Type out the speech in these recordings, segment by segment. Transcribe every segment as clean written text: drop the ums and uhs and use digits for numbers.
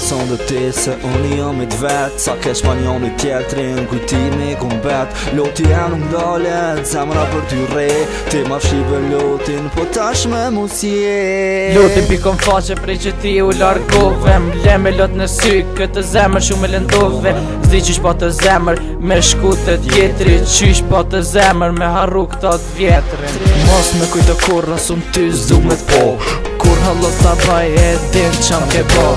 Son dhe ti se unë jam i t'vet Sa kesh ma njën i tjetërin kujtimi kumbet Loti e nuk dalet, zemra për ty re Ti ma fshive lotin, po tash me musje Lotin pikon faqe prej që ti u largove Mble me lot në sy, këtë zemër shumë e lëndove Zdi qysh po të zemër, me shkutet tjetri Qysh po të zemër, me harru këta të vjetrin Mos me kujtë kurra, sun ty zdu me t'po Kur hallot ta baj e din qam ke po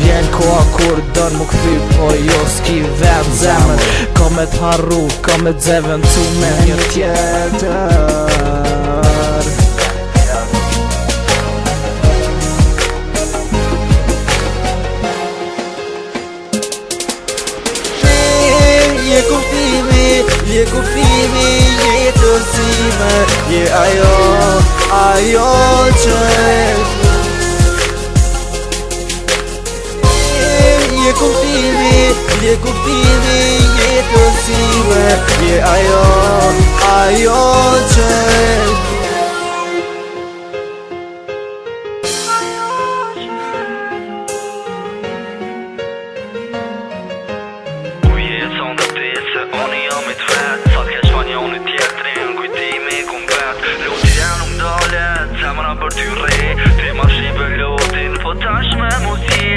Vjen koha kur dën mu këthy po jo s'ki vend zemër Ka me t'harru, ka me t'zeventu me një tjetër Je kuftimi, jetësime Je ajo që Je kuftimi, jetësime Je ajo që Son dhe ti se unë jam i t'vet Sa t'kesh ma njën i tjetërin kujtimi kumbet Loti e nuk dalet, zemra për ty re Ti ma shqipe lotin, po tash me musje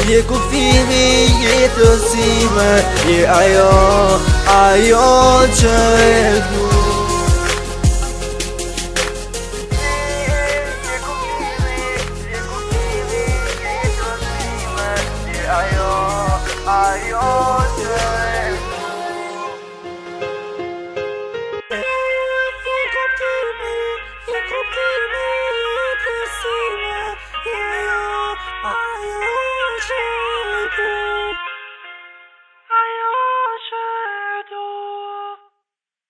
Je kuftimi, jetësime Je ajo që e du